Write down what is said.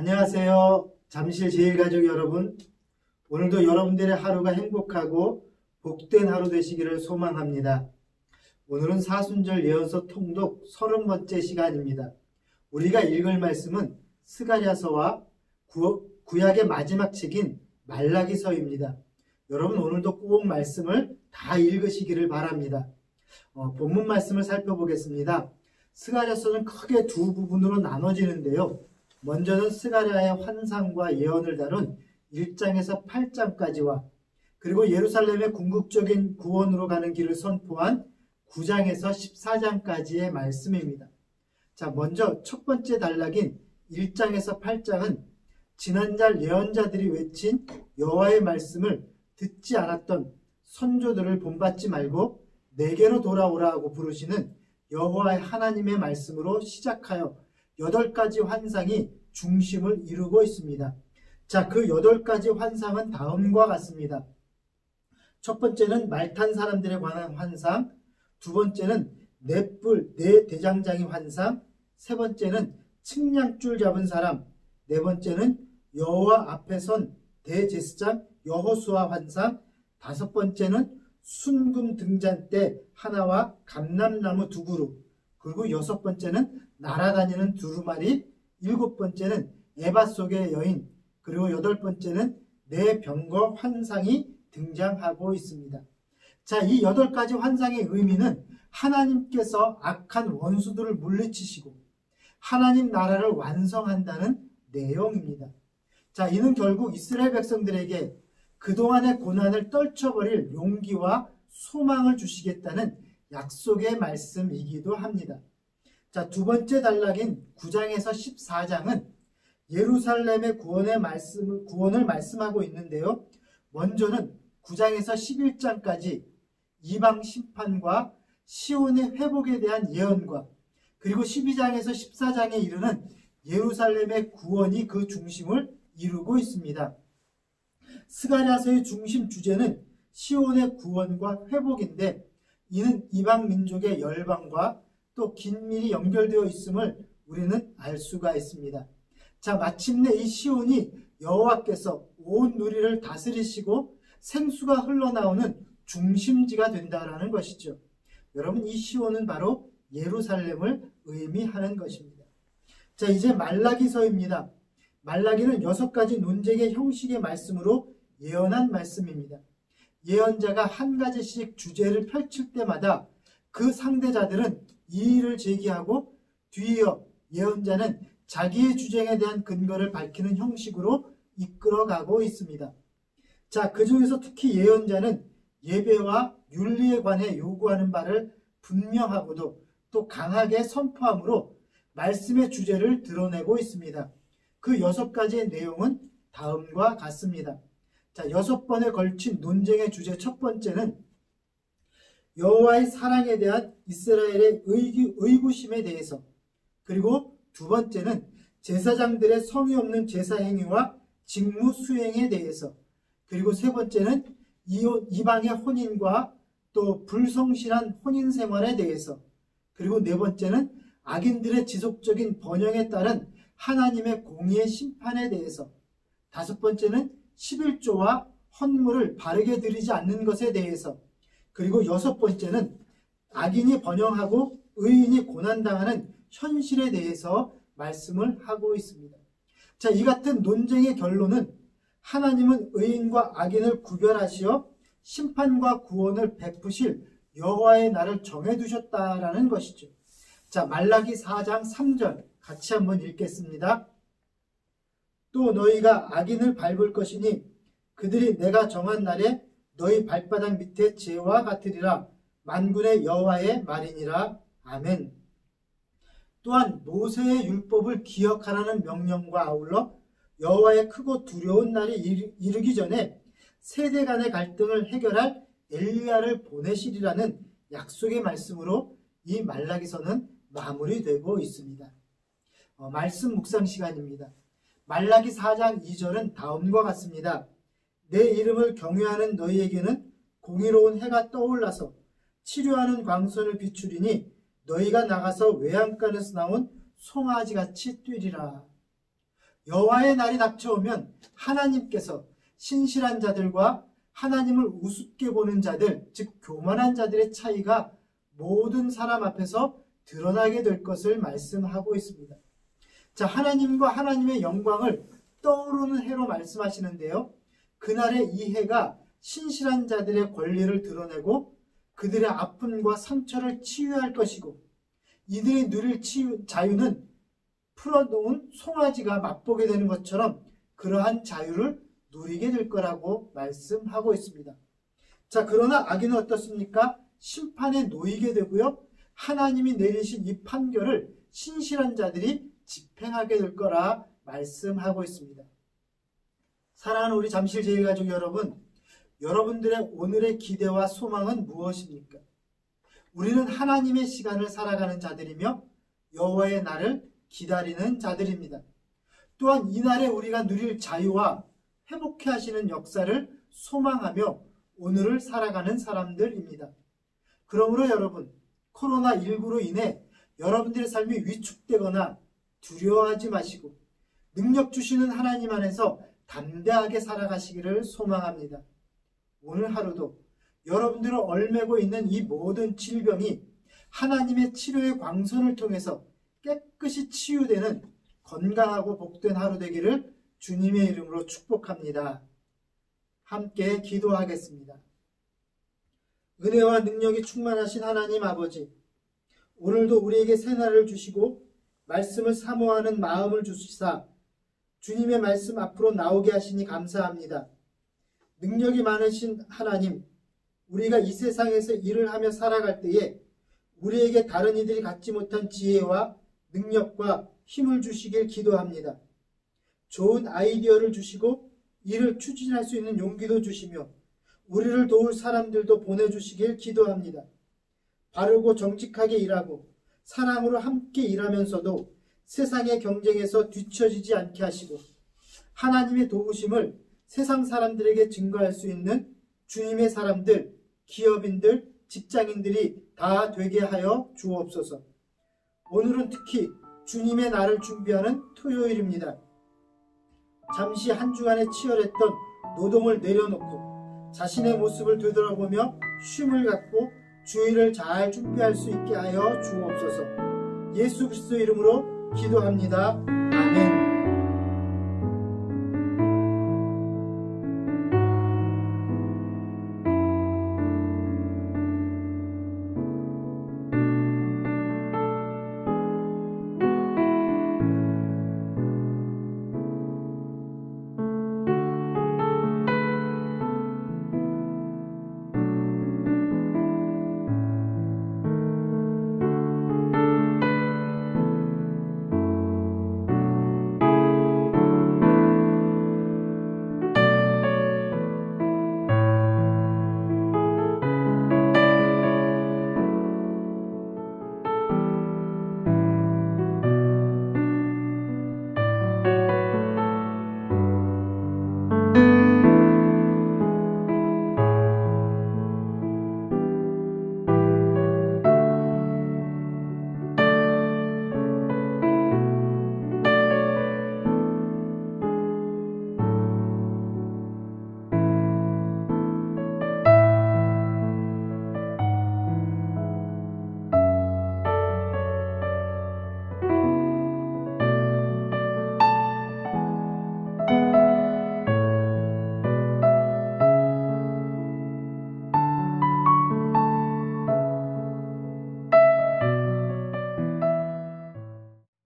안녕하세요. 잠실 제일가족 여러분. 오늘도 여러분들의 하루가 행복하고 복된 하루 되시기를 소망합니다. 오늘은 사순절 예언서 통독 30번째 시간입니다. 우리가 읽을 말씀은 스가랴서와 구약의 마지막 책인 말라기서입니다. 여러분 오늘도 꼭 말씀을 다 읽으시기를 바랍니다. 본문 말씀을 살펴보겠습니다. 스가랴서는 크게 두 부분으로 나눠지는데요. 먼저는 스가랴의 환상과 예언을 다룬 1장에서 8장까지와 그리고 예루살렘의 궁극적인 구원으로 가는 길을 선포한 9장에서 14장까지의 말씀입니다. 자, 먼저 첫 번째 단락인 1장에서 8장은 지난달 예언자들이 외친 여호와의 말씀을 듣지 않았던 선조들을 본받지 말고 내게로 돌아오라 하고 부르시는 여호와의 하나님의 말씀으로 시작하여 8가지 환상이 중심을 이루고 있습니다. 자, 그 8가지 환상은 다음과 같습니다. 첫 번째는 말 탄 사람들에 관한 환상, 두 번째는 넷불 네 대장장이 환상, 세 번째는 측량줄 잡은 사람, 네 번째는 여호와 앞에 선 대제사장 여호수아 환상, 다섯 번째는 순금 등잔대 하나와 감람나무 두 그루, 그리고 여섯 번째는 날아다니는 두루마리, 일곱 번째는 에바 속의 여인, 그리고 여덟 번째는 네 병거 환상이 등장하고 있습니다. 자, 이 8가지 환상의 의미는 하나님께서 악한 원수들을 물리치시고 하나님 나라를 완성한다는 내용입니다. 자, 이는 결국 이스라엘 백성들에게 그동안의 고난을 떨쳐버릴 용기와 소망을 주시겠다는 약속의 말씀이기도 합니다. 자, 두 번째 단락인 9장에서 14장은 예루살렘의 구원을 말씀하고 있는데요. 먼저는 9장에서 11장까지 이방 심판과 시온의 회복에 대한 예언과 그리고 12장에서 14장에 이르는 예루살렘의 구원이 그 중심을 이루고 있습니다. 스가랴서의 중심 주제는 시온의 구원과 회복인데 이는 이방 민족의 열방과 또 긴밀히 연결되어 있음을 우리는 알 수가 있습니다. 자, 마침내 이 시온이 여호와께서 온 누리를 다스리시고 생수가 흘러나오는 중심지가 된다라는 것이죠. 여러분, 이 시온은 바로 예루살렘을 의미하는 것입니다. 자, 이제 말라기서입니다. 말라기는 6가지 논쟁의 형식의 말씀으로 예언한 말씀입니다. 예언자가 한 가지씩 주제를 펼칠 때마다 그 상대자들은 이의를 제기하고 뒤이어 예언자는 자기의 주장에 대한 근거를 밝히는 형식으로 이끌어가고 있습니다. 자, 그 중에서 특히 예언자는 예배와 윤리에 관해 요구하는 바를 분명하고도 또 강하게 선포함으로 말씀의 주제를 드러내고 있습니다. 그 6가지의 내용은 다음과 같습니다. 자, 6번에 걸친 논쟁의 주제 첫 번째는 여호와의 사랑에 대한 이스라엘의 의구심에 대해서, 그리고 두 번째는 제사장들의 성의 없는 제사 행위와 직무 수행에 대해서, 그리고 세 번째는 이방의 혼인과 또 불성실한 혼인 생활에 대해서, 그리고 네 번째는 악인들의 지속적인 번영에 따른 하나님의 공의의 심판에 대해서, 다섯 번째는 11조와 헌물을 바르게 드리지 않는 것에 대해서, 그리고 6번째는 악인이 번영하고 의인이 고난당하는 현실에 대해서 말씀을 하고 있습니다. 자, 이 같은 논쟁의 결론은 하나님은 의인과 악인을 구별하시어 심판과 구원을 베푸실 여호와의 날을 정해두셨다라는 것이죠. 자, 말라기 4장 3절 같이 한번 읽겠습니다. 또 너희가 악인을 밟을 것이니 그들이 내가 정한 날에 너희 발바닥 밑에 재와 같으리라. 만군의 여호와의 말이니라. 아멘. 또한 모세의 율법을 기억하라는 명령과 아울러 여호와의 크고 두려운 날이 이르기 전에 세대 간의 갈등을 해결할 엘리야를 보내시리라는 약속의 말씀으로 이 말라기서는 마무리되고 있습니다. 말씀 묵상 시간입니다. 말라기 4장 2절은 다음과 같습니다. 내 이름을 경외하는 너희에게는 공의로운 해가 떠올라서 치료하는 광선을 비추리니 너희가 나가서 외양간에서 나온 송아지같이 뛰리라. 여호와의 날이 닥쳐오면 하나님께서 신실한 자들과 하나님을 우습게 보는 자들, 즉 교만한 자들의 차이가 모든 사람 앞에서 드러나게 될 것을 말씀하고 있습니다. 자, 하나님과 하나님의 영광을 떠오르는 해로 말씀하시는데요. 그날의 이 해가 신실한 자들의 권리를 드러내고 그들의 아픔과 상처를 치유할 것이고, 이들이 누릴 자유는 풀어놓은 송아지가 맛보게 되는 것처럼 그러한 자유를 누리게 될 거라고 말씀하고 있습니다. 자, 그러나 악인은 어떻습니까? 심판에 놓이게 되고요. 하나님이 내리신 이 판결을 신실한 자들이 집행하게 될 거라 말씀하고 있습니다. 사랑하는 우리 잠실제일가족 여러분, 여러분들의 오늘의 기대와 소망은 무엇입니까? 우리는 하나님의 시간을 살아가는 자들이며 여호와의 날을 기다리는 자들입니다. 또한 이 날에 우리가 누릴 자유와 회복해 하시는 역사를 소망하며 오늘을 살아가는 사람들입니다. 그러므로 여러분, 코로나19로 인해 여러분들의 삶이 위축되거나 두려워하지 마시고 능력 주시는 하나님 안에서 담대하게 살아가시기를 소망합니다. 오늘 하루도 여러분들을 얽매고 있는 이 모든 질병이 하나님의 치료의 광선을 통해서 깨끗이 치유되는 건강하고 복된 하루 되기를 주님의 이름으로 축복합니다. 함께 기도하겠습니다. 은혜와 능력이 충만하신 하나님 아버지, 오늘도 우리에게 새날을 주시고 말씀을 사모하는 마음을 주시사 주님의 말씀 앞으로 나오게 하시니 감사합니다. 능력이 많으신 하나님, 우리가 이 세상에서 일을 하며 살아갈 때에 우리에게 다른 이들이 갖지 못한 지혜와 능력과 힘을 주시길 기도합니다. 좋은 아이디어를 주시고 이를 추진할 수 있는 용기도 주시며 우리를 도울 사람들도 보내주시길 기도합니다. 바르고 정직하게 일하고 사랑으로 함께 일하면서도 세상의 경쟁에서 뒤처지지 않게 하시고 하나님의 도우심을 세상 사람들에게 증거할 수 있는 주님의 사람들, 기업인들, 직장인들이 다 되게 하여 주옵소서. 오늘은 특히 주님의 날을 준비하는 토요일입니다. 잠시 한 주간에 치열했던 노동을 내려놓고 자신의 모습을 되돌아보며 쉼을 갖고 주일을 잘 준비할 수 있게 하여 주옵소서. 예수 그리스도 이름으로 기도합니다.